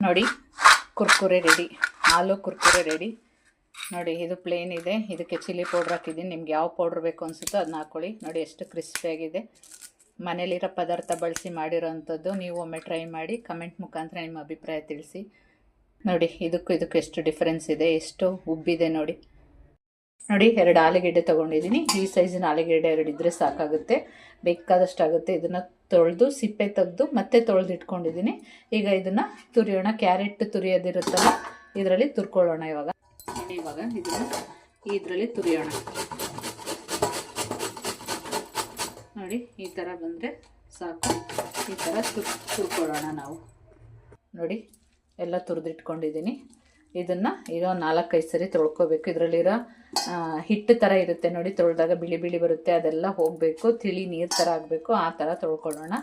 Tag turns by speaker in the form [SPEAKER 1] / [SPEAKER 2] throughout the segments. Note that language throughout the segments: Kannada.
[SPEAKER 1] ನೋಡಿ ಕುರ್ಕುರೆ ರೆಡಿ, ಆಲೂ ಕುರ್ಕುರೆ ರೆಡಿ. ನೋಡಿ ಇದು ಪ್ಲೇನ್ ಇದೆ, ಇದಕ್ಕೆ ಚಿಲ್ಲಿ ಪೌಡ್ರ್ ಹಾಕಿದ್ದೀನಿ. ನಿಮ್ಗೆ ಯಾವ ಪೌಡ್ರ್ ಬೇಕು ಅನಿಸುತ್ತೋ ಅದನ್ನ ಹಾಕ್ಕೊಳ್ಳಿ. ನೋಡಿ ಎಷ್ಟು ಕ್ರಿಸ್ಪಿಯಾಗಿದೆ. ಮನೇಲಿರೋ ಪದಾರ್ಥ ಬಳಸಿ ಮಾಡಿರೋವಂಥದ್ದು. ನೀವು ಒಮ್ಮೆ ಟ್ರೈ ಮಾಡಿ ಕಮೆಂಟ್ ಮುಖಾಂತರ ನಿಮ್ಮ ಅಭಿಪ್ರಾಯ ತಿಳಿಸಿ. ನೋಡಿ ಇದಕ್ಕೂ ಎಷ್ಟು ಡಿಫ್ರೆನ್ಸ್ ಇದೆ, ಎಷ್ಟು ಉಬ್ಬಿದೆ ನೋಡಿ. ನೋಡಿ 2 ಆಲೂಗೆಡ್ಡೆ ತೊಗೊಂಡಿದ್ದೀನಿ. ಈ ಸೈಜಿನ ಆಲೂಗೆಡ್ಡೆ 2 ಇದ್ದರೆ ಸಾಕಾಗುತ್ತೆ, ಬೇಕಾದಷ್ಟು ಆಗುತ್ತೆ. ಇದನ್ನು ತೊಳೆದು ಸಿಪ್ಪೆ ತೆಗೆದು ಮತ್ತೆ ತೊಳೆದು ಇಟ್ಕೊಂಡಿದ್ದೀನಿ. ಈಗ ಇದನ್ನು ತುರಿಯೋಣ. ಕ್ಯಾರೆಟ್ ತುರಿಯೋದಿರುತ್ತಲ್ಲ, ಇದರಲ್ಲಿ ತುರ್ಕೊಳ್ಳೋಣ. ಇವಾಗ ಇದನ್ನು ಇದರಲ್ಲಿ ತುರಿಯೋಣ. ನೋಡಿ ಈ ಥರ ಬಂದರೆ ಸಾಕು. ಈ ಥರ ತುರ್ಕೊಳ್ಳೋಣ ನಾವು. ನೋಡಿ ಎಲ್ಲ ತುರಿದಿಟ್ಕೊಂಡಿದ್ದೀನಿ. ಇದನ್ನು ಈಗ 4-5 ಸರಿ ತೊಳ್ಕೊಬೇಕು. ಇದರಲ್ಲಿರೋ ಹಿಟ್ಟು ಥರ ಇರುತ್ತೆ ನೋಡಿ, ತೊಳೆದಾಗ ಬಿಳಿ ಬಿಳಿ ಬರುತ್ತೆ, ಅದೆಲ್ಲ ಹೋಗಬೇಕು. ತಿಳಿ ನೀರು ಥರ ಆಗಬೇಕು, ಆ ಥರ ತೊಳ್ಕೊಳ್ಳೋಣ.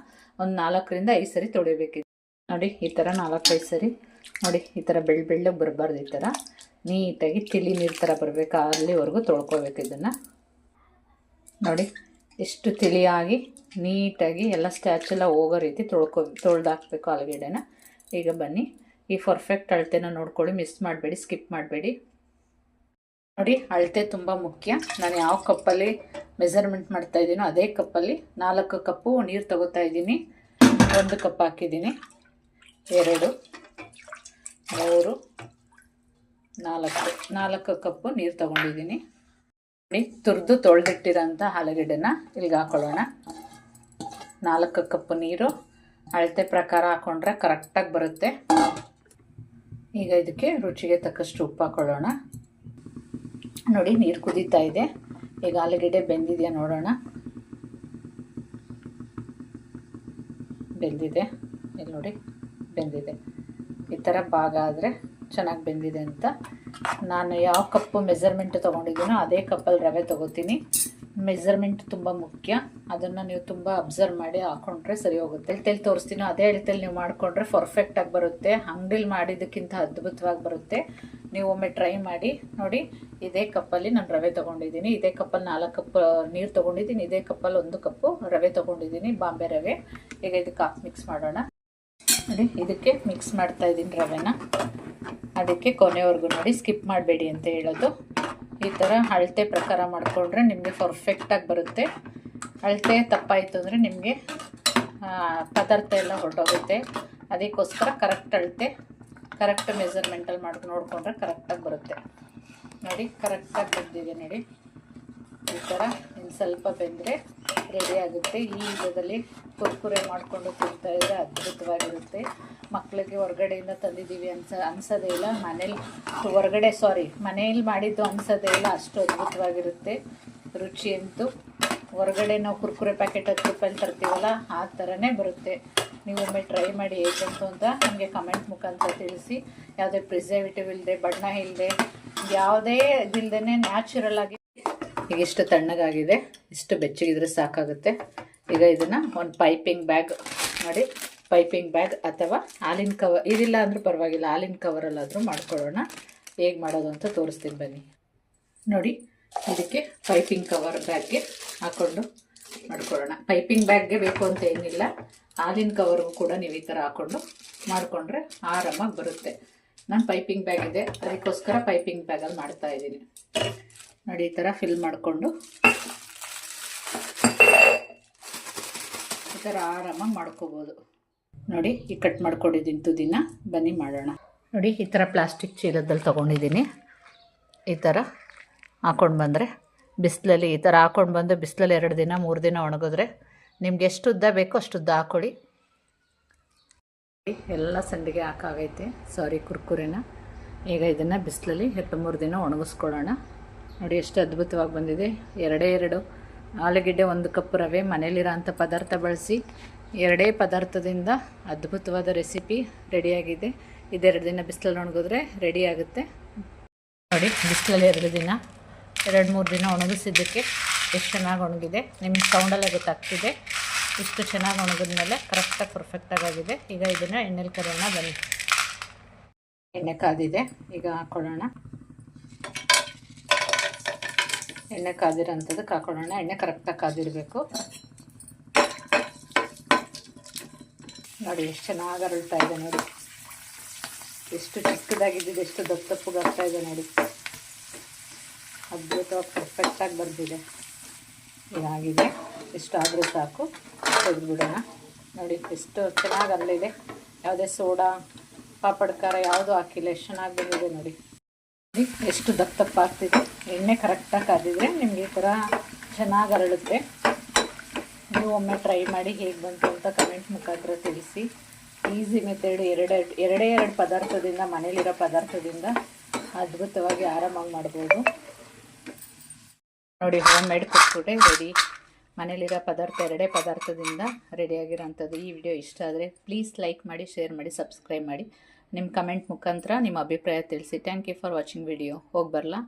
[SPEAKER 1] ಒಂದು 4-5 ಸರಿ ತೊಳಿಬೇಕಿದೆ. ನೋಡಿ ಈ ಥರ 4-5 ಸರಿ. ನೋಡಿ ಈ ಥರ ಬೆಳ್ಳಗೆ ಬರಬಾರ್ದು, ಈ ಥರ ನೀಟಾಗಿ ತಿಳಿ ನೀರು ಥರ ಬರಬೇಕು, ಅಲ್ಲಿವರೆಗೂ ತೊಳ್ಕೊಬೇಕು ಇದನ್ನು. ನೋಡಿ ಎಷ್ಟು ತಿಳಿಯಾಗಿ ನೀಟಾಗಿ ಎಲ್ಲ ಸ್ಟ್ಯಾಚೆಲ್ಲ ಹೋಗೋ ರೀತಿ ತೊಳೆದಾಕಬೇಕು ಆಲೂಗೆಡ್ಡೆನ. ಈಗ ಬನ್ನಿ, ಈ ಪರ್ಫೆಕ್ಟ್ ಅಳತೆನ ನೋಡ್ಕೊಳ್ಳಿ, ಮಿಸ್ ಮಾಡಬೇಡಿ, ಸ್ಕಿಪ್ ಮಾಡಬೇಡಿ. ನೋಡಿ ಅಳತೆ ತುಂಬ ಮುಖ್ಯ. ನಾನು ಯಾವ ಕಪ್ಪಲ್ಲಿ ಮೆಜರ್ಮೆಂಟ್ ಮಾಡ್ತಾ ಇದ್ದೀನೋ ಅದೇ ಕಪ್ಪಲ್ಲಿ 4 ಕಪ್ಪು ನೀರು ತಗೋತಾ ಇದ್ದೀನಿ. 1 ಕಪ್ ಹಾಕಿದ್ದೀನಿ, 2, 3, 4 ಕಪ್ಪು ನೀರು ತಗೊಂಡಿದ್ದೀನಿ. ನೋಡಿ ತುರಿದು ತೊಳೆದಿಟ್ಟಿರೋಂಥ ಆಲೂಗೆಡ್ಡೆನ ಇಲ್ಲಿಗೆ ಹಾಕೊಳ್ಳೋಣ. 4 ಕಪ್ಪು ನೀರು ಅಳತೆ ಪ್ರಕಾರ ಹಾಕ್ಕೊಂಡ್ರೆ ಕರೆಕ್ಟಾಗಿ ಬರುತ್ತೆ. ಈಗ ಇದಕ್ಕೆ ರುಚಿಗೆ ತಕ್ಕಷ್ಟು ಉಪ್ಪು ಹಾಕೊಳ್ಳೋಣ. ನೋಡಿ ನೀರು ಕುದೀತಾ ಇದೆ. ಈಗ ಆಲೂಗೆಡ್ಡೆ ಬೆಂದಿದೆಯಾ ನೋಡೋಣ. ಬೆಂದಿದೆ, ಇಲ್ಲಿ ನೋಡಿ ಬೆಂದಿದೆ. ಈ ಥರ ಭಾಗ ಆದರೆ ಚೆನ್ನಾಗಿ ಬೆಂದಿದೆ ಅಂತ. ನಾನು ಯಾವ ಕಪ್ಪು ಮೆಜರ್ಮೆಂಟ್ ತೊಗೊಂಡಿದ್ದೀನೋ ಅದೇ ಕಪ್ಪಲ್ಲಿ ರವೆ ತೊಗೋತೀನಿ. ಮೆಜರ್ಮೆಂಟ್ ತುಂಬ ಮುಖ್ಯ, ಅದನ್ನು ನೀವು ತುಂಬ ಅಬ್ಸರ್ವ್ ಮಾಡಿ ಹಾಕ್ಕೊಂಡ್ರೆ ಸರಿ ಹೋಗುತ್ತೆ. ಅಳತೆಯಲ್ಲಿ ತೋರಿಸ್ತೀನೋ ಅದೇ ಅಳತೆಯಲ್ಲಿ ನೀವು ಮಾಡಿಕೊಂಡ್ರೆ ಪರ್ಫೆಕ್ಟಾಗಿ ಬರುತ್ತೆ. ಅಂಗಡಿಲಿ ಮಾಡಿದ್ದಕ್ಕಿಂತ ಅದ್ಭುತವಾಗಿ ಬರುತ್ತೆ. ನೀವು ಒಮ್ಮೆ ಟ್ರೈ ಮಾಡಿ ನೋಡಿ. ಇದೇ ಕಪ್ಪಲ್ಲಿ ನಾನು ರವೆ ತೊಗೊಂಡಿದ್ದೀನಿ, ಇದೇ ಕಪ್ಪಲ್ಲಿ 4 ಕಪ್ ನೀರು ತೊಗೊಂಡಿದ್ದೀನಿ, ಇದೇ ಕಪ್ಪಲ್ಲಿ 1 ಕಪ್ಪು ರವೆ ತೊಗೊಂಡಿದ್ದೀನಿ, ಬಾಂಬೆ ರವೆ. ಈಗ ಇದಕ್ಕೆ ಮಿಕ್ಸ್ ಮಾಡೋಣ. ನೋಡಿ ಇದಕ್ಕೆ ಮಿಕ್ಸ್ ಮಾಡ್ತಾ ಇದ್ದೀನಿ ರವೆನ. ಅದಕ್ಕೆ ಕೊನೆವರೆಗೂ ನೋಡಿ, ಸ್ಕಿಪ್ ಮಾಡಬೇಡಿ ಅಂತ ಹೇಳೋದು. ಈ ಥರ ಅಳತೆ ಪ್ರಕಾರ ಮಾಡಿಕೊಂಡ್ರೆ ನಿಮಗೆ ಪರ್ಫೆಕ್ಟಾಗಿ ಬರುತ್ತೆ. ಅಳತೆ ತಪ್ಪಾಯಿತು ಅಂದರೆ ನಿಮಗೆ ಪದಾರ್ಥ ಎಲ್ಲ ಹೊರಟೋಗುತ್ತೆ. ಅದಕ್ಕೋಸ್ಕರ ಕರೆಕ್ಟ್ ಅಳತೆ, ಕರೆಕ್ಟ್ ಮೆಜರ್ಮೆಂಟಲ್ಲಿ ನೋಡಿಕೊಂಡ್ರೆ ಕರೆಕ್ಟಾಗಿ ಬರುತ್ತೆ. ನೋಡಿ ಕರೆಕ್ಟಾಗಿ ಬಂದಿದೆ ನೋಡಿ. ಈ ಥರ ಇನ್ನು ಸ್ವಲ್ಪ ಬೆಂದರೆ ರೆಡಿ ಆಗುತ್ತೆ. ಈ ವಿಧದಲ್ಲಿ ಕುರ್ಕುರೆ ಮಾಡಿಕೊಂಡು ತಿಂತಾ ಇದ್ದರೆ ಅದ್ಭುತವಾಗಿರುತ್ತೆ. ಮಕ್ಕಳಿಗೆ ಹೊರಗಡೆಯಿಂದ ತಂದಿದ್ದೀವಿ ಅನ್ಸೋದೇ ಇಲ್ಲ. ಮನೇಲಿ ಮಾಡಿದ್ದು ಅನ್ಸೋದೇ ಇಲ್ಲ, ಅಷ್ಟು ಅದ್ಭುತವಾಗಿರುತ್ತೆ ರುಚಿ ಅಂತೂ. ಹೊರಗಡೆ ನಾವು ಕುರ್ಕುರೆ ಪ್ಯಾಕೆಟ್ 10 ರೂಪಾಯಲ್ಲಿ ತರ್ತೀವಲ್ಲ, ಆ ಥರನೇ ಬರುತ್ತೆ. ನೀವು ಒಮ್ಮೆ ಟ್ರೈ ಮಾಡಿ ಹೇಗಂತು ಅಂತ ನಮಗೆ ಕಮೆಂಟ್ ಮುಖಾಂತರ ತಿಳಿಸಿ. ಯಾವುದೇ ಪ್ರಿಸರ್ವೇಟಿವ್ ಇಲ್ಲದೆ, ಬಣ್ಣ ಇಲ್ಲದೆ, ಯಾವುದೇ ಇದಿಲ್ಲದೇ ನ್ಯಾಚುರಲ್ ಆಗಿ. ಈಗ ಇಷ್ಟು ತಣ್ಣಗಾಗಿದೆ, ಇಷ್ಟು ಬೆಚ್ಚಗಿದ್ರೆ ಸಾಕಾಗುತ್ತೆ. ಈಗ ಇದನ್ನು ಒಂದು ಪೈಪಿಂಗ್ ಬ್ಯಾಗ್ ಮಾಡಿ, ಪೈಪಿಂಗ್ ಬ್ಯಾಗ್ ಅಥವಾ ಹಾಲಿನ ಕವರ್, ಇದಿಲ್ಲ ಅಂದರೂ ಪರವಾಗಿಲ್ಲ, ಹಾಲಿನ ಕವರಲ್ಲಾದರೂ ಮಾಡ್ಕೊಳ್ಳೋಣ. ಹೇಗೆ ಮಾಡೋದು ಅಂತ ತೋರಿಸ್ತೀನಿ ಬನ್ನಿ. ನೋಡಿ ಇದಕ್ಕೆ ಪೈಪಿಂಗ್ ಕವರ್ ಬ್ಯಾಗ್ಗೆ ಹಾಕ್ಕೊಂಡು ಮಾಡ್ಕೊಳ್ಳೋಣ. ಪೈಪಿಂಗ್ ಬ್ಯಾಗ್ಗೆ ಬೇಕು ಅಂತ ಏನಿಲ್ಲ, ಹಾಲಿನ ಕವರ್ಗೂ ಕೂಡ ನೀವು ಈ ಥರ ಹಾಕ್ಕೊಂಡು ಮಾಡಿಕೊಂಡ್ರೆ ಆರಾಮಾಗಿ ಬರುತ್ತೆ. ನಾನು ಪೈಪಿಂಗ್ ಬ್ಯಾಗ್ ಇದೆ, ಅದಕ್ಕೋಸ್ಕರ ಪೈಪಿಂಗ್ ಬ್ಯಾಗಲ್ಲಿ ಮಾಡ್ತಾಯಿದ್ದೀನಿ. ನೋಡಿ ಈ ಥರ ಫಿಲ್ ಮಾಡಿಕೊಂಡು ಈ ಥರ ಆರಾಮಾಗಿ ಮಾಡ್ಕೋಬೋದು. ನೋಡಿ ಈ ಕಟ್ ಮಾಡ್ಕೊಂಡಿದ್ದೀನಿ ತುದಿನ. ಬನ್ನಿ ಮಾಡೋಣ. ನೋಡಿ ಈ ಥರ ಪ್ಲಾಸ್ಟಿಕ್ ಚೀಲದಲ್ಲಿ ತೊಗೊಂಡಿದ್ದೀನಿ. ಈ ಥರ ಹಾಕ್ಕೊಂಡು ಬಂದರೆ ಬಿಸಿಲಲ್ಲಿ, ಈ ಥರ ಹಾಕ್ಕೊಂಡು ಬಂದು ಬಿಸಿಲಲ್ಲಿ 2 ದಿನ 3 ದಿನ ಒಣಗಿದ್ರೆ ನಿಮ್ಗೆ ಎಷ್ಟು ಉದ್ದ ಬೇಕೋ ಅಷ್ಟು ಉದ್ದ ಹಾಕ್ಕೊಳ್ಳಿ. ಎಲ್ಲ ಸಂಡಿಗೆ ಹಾಕಾಗೈತೆ, ಕುರ್ಕುರೆನ. ಈಗ ಇದನ್ನು ಬಿಸಿಲಲ್ಲಿ 2-3 ದಿನ ಒಣಗಿಸ್ಕೊಳ್ಳೋಣ. ನೋಡಿ ಎಷ್ಟು ಅದ್ಭುತವಾಗಿ ಬಂದಿದೆ. 2 ಆಲೂಗೆಡ್ಡೆ, 1 ಕಪ್ ರವೆ, ಮನೇಲಿರೋ ಅಂಥ ಪದಾರ್ಥ ಬಳಸಿ 2 ಪದಾರ್ಥದಿಂದ ಅದ್ಭುತವಾದ ರೆಸಿಪಿ ರೆಡಿಯಾಗಿದೆ. ಇದು 2 ದಿನ ಬಿಸಿಲಲ್ಲಿ ಒಣಗಿದ್ರೆ ರೆಡಿ ಆಗುತ್ತೆ. ನೋಡಿ ಬಿಸಿಲಲ್ಲಿ 2 ದಿನ 2-3 ದಿನ ಒಣಗಿಸಿದ್ದಕ್ಕೆ ಎಷ್ಟು ಚೆನ್ನಾಗಿ ಒಣಗಿದೆ. ನಿಮ್ಗೆ ಸೌಂಡಲ್ಲೇ ಗೊತ್ತಾಗ್ತಿದೆ. ಇಷ್ಟು ಚೆನ್ನಾಗಿ ಒಣಗಿದ್ಮೇಲೆ ಕರೆಕ್ಟಾಗಿ ಪರ್ಫೆಕ್ಟಾಗಿದೆ. ಈಗ ಇದನ್ನು ಎಣ್ಣೆಲಿ ಕರಿಯೋಣ ಬನ್ನಿ. ಎಣ್ಣೆ ಕಾದಿದೆ, ಈಗ ಹಾಕ್ಕೊಳ್ಳೋಣ. ಎಣ್ಣೆ ಕಾದಿರೋಂಥದ್ದಕ್ಕೆ ಹಾಕೊಳ್ಳೋಣ. ಎಣ್ಣೆ ಕರೆಕ್ಟಾಗಿ ಕಾದಿರಬೇಕು. ನೋಡಿ ಎಷ್ಟು ಚೆನ್ನಾಗಿ ಅರಳ್ತಾ ಇದೆ ನೋಡಿ. ಎಷ್ಟು ಚಿಕ್ಕದಾಗಿದ್ದಿದ್ದು ಎಷ್ಟು ದಪ್ಪ ದಪ್ಪಗೆ ಆಗ್ತಾ ಇದೆ ನೋಡಿ. ಅದ್ಭುತವಾಗಿ ಪರ್ಫೆಕ್ಟಾಗಿ ಬಂದಿದೆ. ಇದಾಗಿದೆ, ಇಷ್ಟಾದರೂ ಸಾಕು, ತೆಗೆದುಬಿಡೋಣ. ನೋಡಿ ಎಷ್ಟು ಚೆನ್ನಾಗಿ ಅಲ್ಲಿದೆ, ಯಾವುದೇ ಸೋಡಾ ಪಾಪಡ್ ಖಾರ ಯಾವುದೂ ಹಾಕಿಲ್ಲ, ಎಷ್ಟು ಚೆನ್ನಾಗಿ ಬಂದಿದೆ ನೋಡಿ. ಎಷ್ಟು ದಪ್ಪ ದಪ್ಪ ಆಗ್ತಿದೆ. ಎಣ್ಣೆ ಕರೆಕ್ಟಾಗಿ ಕಾದಿದ್ರೆ ನಿಮಗೆ ಈ ಥರ ಚೆನ್ನಾಗಿ ಹರಳುತ್ತೆ. ನೀವು ಒಮ್ಮೆ ಟ್ರೈ ಮಾಡಿ ಹೇಗೆ ಬಂತು ಅಂತ ಕಮೆಂಟ್ ಮುಖಾಂತರ ತಿಳಿಸಿ. ಈಸಿ ಮೆಥಡ್, ಎರಡೇ ಪದಾರ್ಥದಿಂದ, ಮನೇಲಿರೋ ಪದಾರ್ಥದಿಂದ ಅದ್ಭುತವಾಗಿ ಆರಾಮಾಗಿ ಮಾಡ್ಬೋದು ನೋಡಿ. ಹೋಮ್ ಮೇಡ್ ಕೊಟ್ಬಿಟ್ಟೆ ರೆಡಿ. ಮನೇಲಿರೋ ಎರಡೇ ಪದಾರ್ಥದಿಂದ ರೆಡಿಯಾಗಿರೋಂಥದ್ದು. ಈ ವಿಡಿಯೋ ಇಷ್ಟ ಆದರೆ ಪ್ಲೀಸ್ ಲೈಕ್ ಮಾಡಿ, ಶೇರ್ ಮಾಡಿ, ಸಬ್ಸ್ಕ್ರೈಬ್ ಮಾಡಿ. ನಿಮ್ಮ ಕಮೆಂಟ್ ಮುಖಾಂತರ ನಿಮ್ಮ ಅಭಿಪ್ರಾಯ ತಿಳಿಸಿ. Thank you for watching video. ಹೋಗಿ ಬರಲಾ?